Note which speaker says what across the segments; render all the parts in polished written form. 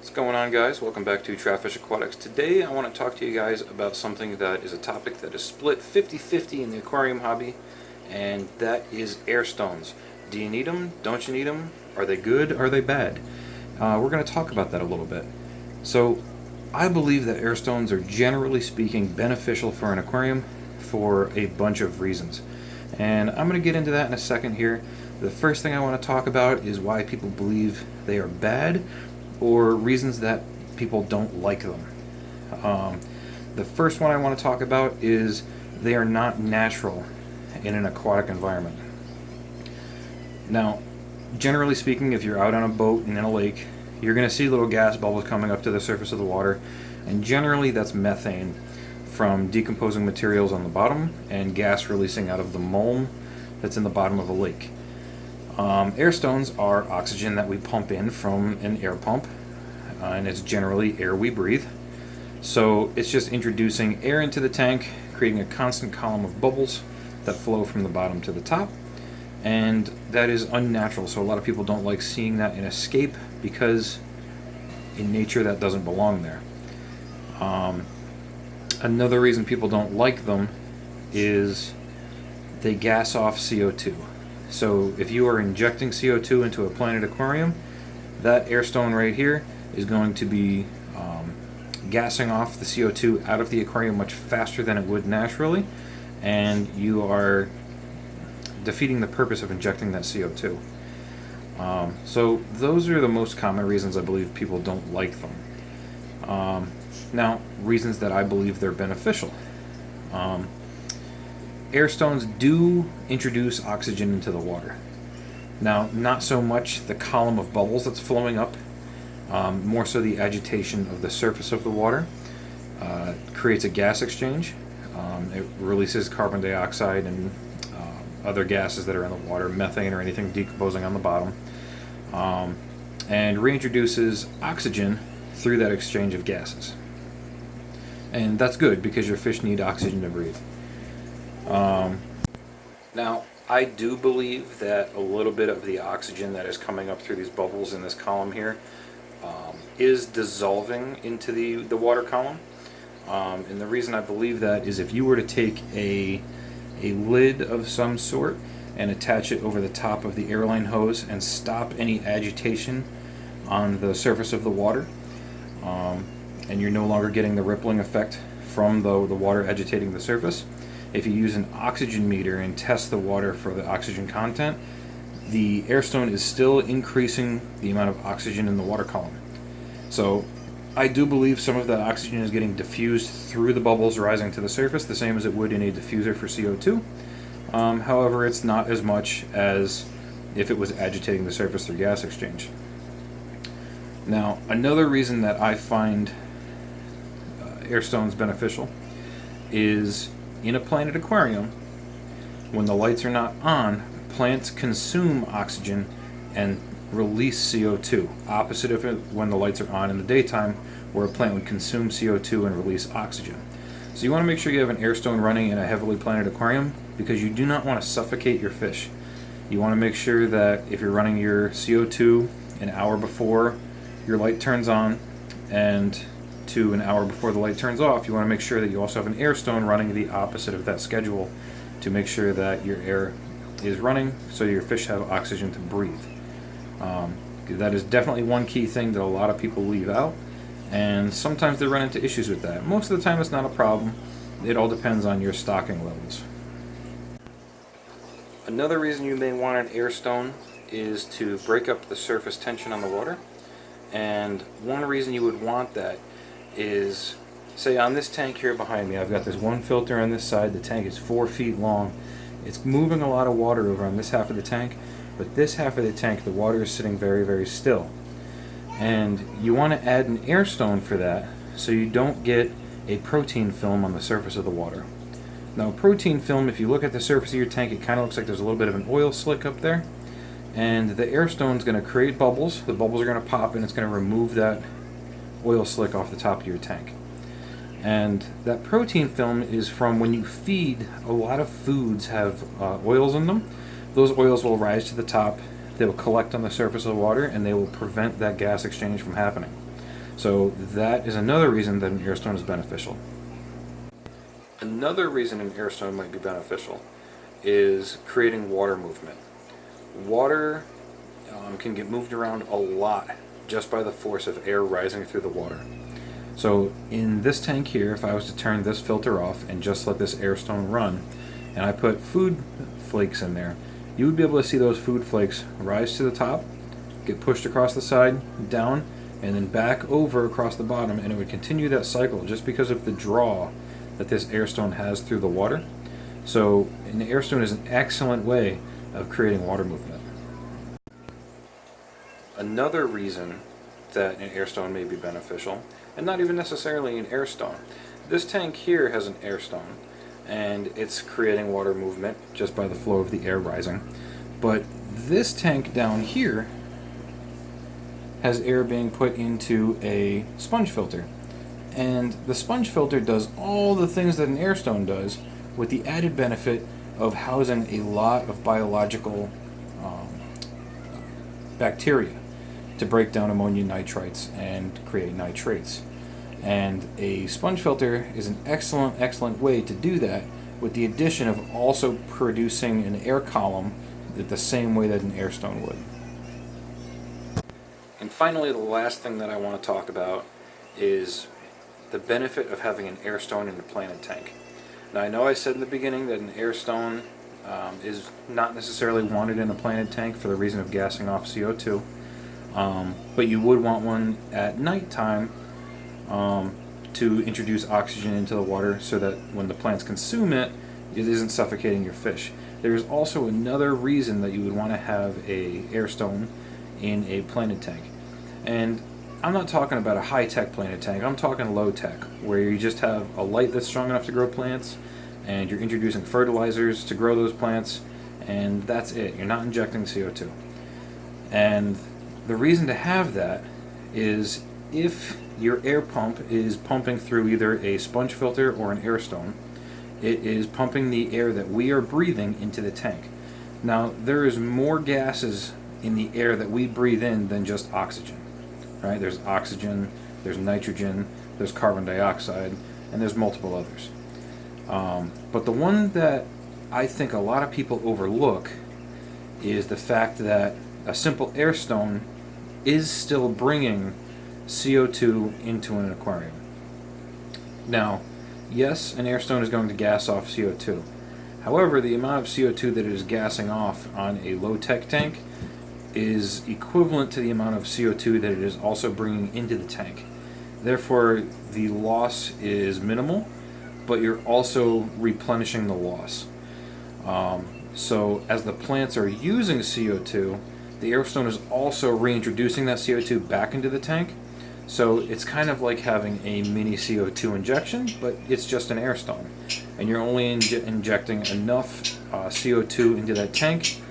Speaker 1: What's going on, guys? Welcome back to Trapfish Aquatics. Today I want to talk to you guys about something that is a topic that is split 50-50 in the aquarium hobby, and that is air stones. Do you need them? Don't you need them? Are they good? Are they bad? We're going to talk about that a little bit. So I believe that air stones are, generally speaking, beneficial for an aquarium for a bunch of reasons. And I'm going to get into that in a second here. The first thing I want to talk about is why people believe they are bad, or reasons that people don't like them. The first one I want to talk about is they are not natural in an aquatic environment. Now, generally speaking, if you're out on a boat and in a lake, you're going to see little gas bubbles coming up to the surface of the water, and generally that's methane from decomposing materials on the bottom and gas releasing out of the mulm that's in the bottom of a lake. Air stones are oxygen that we pump in from an air pump, and it's generally air we breathe. So it's just introducing air into the tank, creating a constant column of bubbles that flow from the bottom to the top, and that is unnatural. So a lot of people don't like seeing that in escape because in nature that doesn't belong there. Another reason people don't like them is they gas off CO2. So if you are injecting CO2 into a planted aquarium, that air stone right here is going to be gassing off the CO2 out of the aquarium much faster than it would naturally, and you are defeating the purpose of injecting that CO2. So those are the most common reasons I believe people don't like them. Now, reasons that I believe they're beneficial. Air stones do introduce oxygen into the water. Now, not so much the column of bubbles that's flowing up, more so the agitation of the surface of the water creates a gas exchange. It releases carbon dioxide and other gases that are in the water, methane or anything decomposing on the bottom, and reintroduces oxygen through that exchange of gases. And that's good because your fish need oxygen to breathe. Now, I do believe that a little bit of the oxygen that is coming up through these bubbles in this column here is dissolving into the water column. And the reason I believe that is if you were to take a lid of some sort and attach it over the top of the airline hose and stop any agitation on the surface of the water, and you're no longer getting the rippling effect from the water agitating the surface. If you use an oxygen meter and test the water for the oxygen content, the air stone is still increasing the amount of oxygen in the water column. So I do believe some of that oxygen is getting diffused through the bubbles rising to the surface, the same as it would in a diffuser for CO2. However, it's not as much as if it was agitating the surface through gas exchange. Now, another reason that I find air stones beneficial is in a planted aquarium, when the lights are not on, plants consume oxygen and release CO2, opposite of it when the lights are on in the daytime, where a plant would consume CO2 and release oxygen. So you want to make sure you have an air stone running in a heavily planted aquarium because you do not want to suffocate your fish. You want to make sure that if you're running your CO2 an hour before your light turns on and to an hour before the light turns off, you want to make sure that you also have an air stone running the opposite of that schedule to make sure that your air is running so your fish have oxygen to breathe. That is definitely one key thing that a lot of people leave out, and sometimes they run into issues with that. Most of the time it's not a problem. It all depends on your stocking levels. Another reason you may want an air stone is to break up the surface tension on the water, and one reason you would want that is, say on this tank here behind me, I've got this one filter on this side. The tank is 4 feet long. It's moving a lot of water over on this half of the tank, but this half of the tank, the water is sitting very, very still. And you want to add an air stone for that so you don't get a protein film on the surface of the water. Now, protein film, if you look at the surface of your tank, it kind of looks like there's a little bit of an oil slick up there. And the air stone is going to create bubbles. The bubbles are going to pop and it's going to remove that oil slick off the top of your tank. And that protein film is from when you feed. A lot of foods have oils in them. Those oils will rise to the top, they will collect on the surface of the water, and they will prevent that gas exchange from happening. So that is another reason that an air stone is beneficial. Another reason an air stone might be beneficial is creating water movement. Water can get moved around a lot just by the force of air rising through the water. So in this tank here, if I was to turn this filter off and just let this air stone run, and I put food flakes in there, you would be able to see those food flakes rise to the top, get pushed across the side, down, and then back over across the bottom, and it would continue that cycle just because of the draw that this air stone has through the water. So an air stone is an excellent way of creating water movement. Another reason that an air stone may be beneficial, and not even necessarily an air stone. This tank here has an air stone, and it's creating water movement just by the flow of the air rising. But this tank down here has air being put into a sponge filter. And the sponge filter does all the things that an air stone does, with the added benefit of housing a lot of biological bacteria to break down ammonium nitrites and create nitrates. And a sponge filter is an excellent way to do that, with the addition of also producing an air column the same way that an air stone would. And finally, the last thing that I want to talk about is the benefit of having an air stone in a planted tank. Now, I know I said in the beginning that an air stone is not necessarily wanted in a planted tank for the reason of gassing off CO2, but you would want one at nighttime to introduce oxygen into the water so that when the plants consume it, it isn't suffocating your fish. There's also another reason that you would want to have an air stone in a planted tank. And I'm not talking about a high-tech planted tank, I'm talking low-tech, where you just have a light that's strong enough to grow plants, and you're introducing fertilizers to grow those plants, and that's it. You're not injecting CO2. And the reason to have that is if your air pump is pumping through either a sponge filter or an air stone, it is pumping the air that we are breathing into the tank. Now, there is more gases in the air that we breathe in than just oxygen. Right? There's oxygen, there's nitrogen, there's carbon dioxide, and there's multiple others. But the one that I think a lot of people overlook is the fact that a simple air stone is still bringing CO2 into an aquarium. Now, yes, an air stone is going to gas off CO2. However, the amount of CO2 that it is gassing off on a low-tech tank is equivalent to the amount of CO2 that it is also bringing into the tank. Therefore, the loss is minimal, but you're also replenishing the loss. So as the plants are using CO2, the air stone is also reintroducing that CO2 back into the tank. So it's kind of like having a mini CO2 injection, but it's just an air stone. And you're only injecting enough CO2 into that tank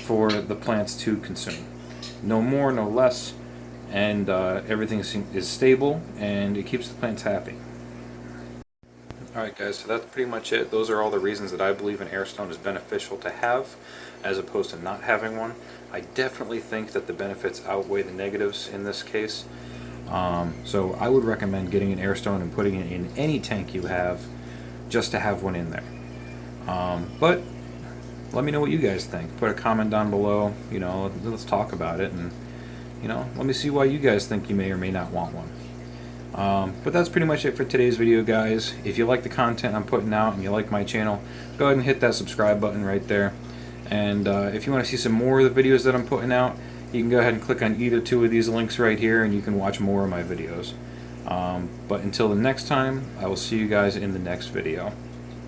Speaker 1: for the plants to consume. No more, no less, and everything is stable, and it keeps the plants happy. Alright guys, so that's pretty much it. Those are all the reasons that I believe an air stone is beneficial to have as opposed to not having one. I definitely think that the benefits outweigh the negatives in this case. So I would recommend getting an air stone and putting it in any tank you have just to have one in there. But let me know what you guys think. Put a comment down below, let's talk about it, and let me see why you guys think you may or may not want one. But that's pretty much it for today's video, guys. If you like the content I'm putting out and you like my channel, go ahead and hit that subscribe button right there. And if you want to see some more of the videos that I'm putting out, you can go ahead and click on either two of these links right here and you can watch more of my videos. But until the next time, I will see you guys in the next video.